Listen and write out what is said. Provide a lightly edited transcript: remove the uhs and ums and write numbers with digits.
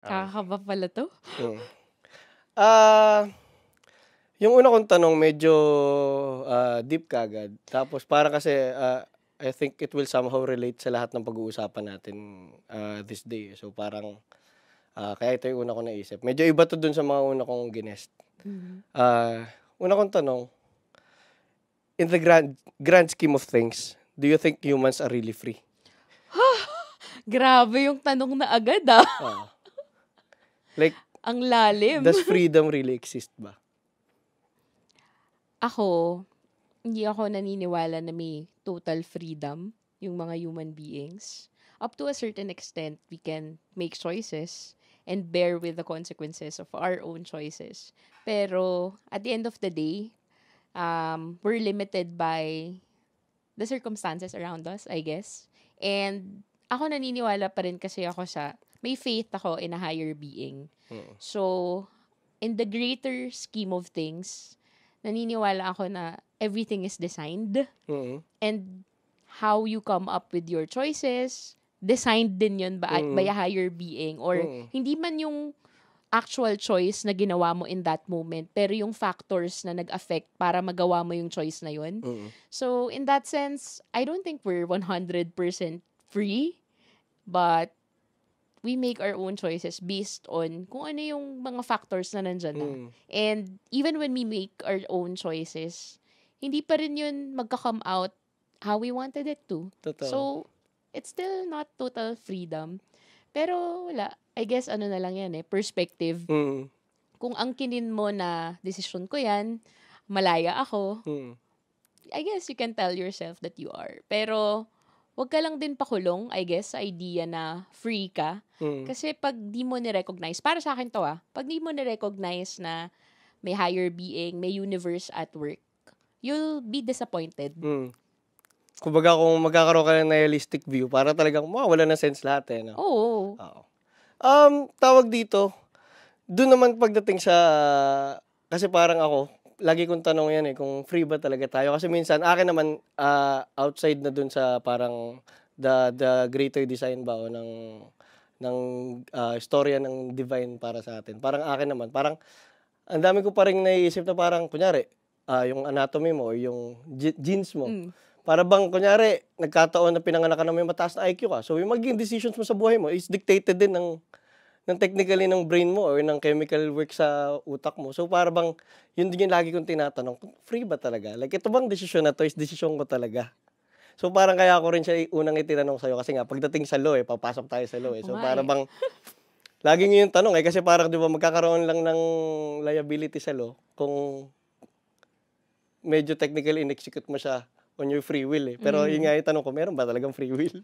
Okey. Kakakaba pala 'to. Mm. Ah, yung una kong tanong medyo, deep kaagad tapos parang kasi, I think it will somehow relate sa lahat ng pag-uusapan natin, this day. So parang, kaya ito yung una kong naisip. Medyo iba 'to dun sa mga una kong ginest. Mhm. Una kong tanong, in the grand scheme of things, do you think humans are really free? Grabe yung tanong na agad, Oo. Like, Ang lalim. does freedom really exist ba? Ako, hindi ako naniniwala na may total freedom yung mga human beings. Up to a certain extent, we can make choices and bear with the consequences of our own choices. Pero at the end of the day, we're limited by the circumstances around us, I guess. And ako naniniwala pa rin kasi ako sa, may faith ako in a higher being. Mm. So, in the greater scheme of things, naniniwala ako na everything is designed. Mm. And how you come up with your choices, designed din yun by Mm. a higher being. Or Mm. hindi man yung actual choice na ginawa mo in that moment, pero yung factors na nag-affect para magawa mo yung choice na yun. Mm. So, in that sense, I don't think we're 100% free, but we make our own choices based on kung ano yung mga factors na nandyan na. Mm. And even when we make our own choices, hindi pa rin yun magka-come out how we wanted it to. Totoo. So, it's still not total freedom. Pero wala. I guess ano na lang yan perspective. Mm. Kung angkinin mo na desisyon ko yan, malaya ako, Mm. I guess you can tell yourself that you are. Pero, wag ka lang din pakulong, I guess, sa idea na free ka. Mm. Kasi pag di mo ni-recognize, para sa akin to pag di mo ni-recognize na may higher being, may universe at work, you'll be disappointed. Mm. Kumbaga kung magkakaroon ka ng nihilistic view, para talagang mawawalan ng sense lahat, no? Oo. Oo. Tawag dito, dun naman pagdating sa kasi parang ako, lagi kong tanong yan, kung free ba talaga tayo? Kasi minsan akin naman, outside na dun sa parang the greater design ba o ng istorya ng divine para sa atin. Parang akin naman, parang ang dami ko pa ring naiisip na parang kunyari, yung anatomy mo o yung genes mo. Mm. Para bang kunyari, nagkataon na pinanganak ka na may mataas na IQ ka. So yung magiging decisions mo sa buhay mo is dictated din ng technically ng brain mo or ng chemical work sa utak mo. So para bang, yun din yung lagi kong tinatanong, free ba talaga? Like ito bang desisyon na to is desisyon ko talaga? So parang kaya ko rin siya unang itinanong sa'yo kasi nga pagdating sa law papasok tayo sa law So para bang, laging yung tanong kasi parang di ba magkakaroon lang ng liability sa law kung medyo technically in-execute mo siya on your free will Pero yun nga yung tanong ko, meron ba talagang free will?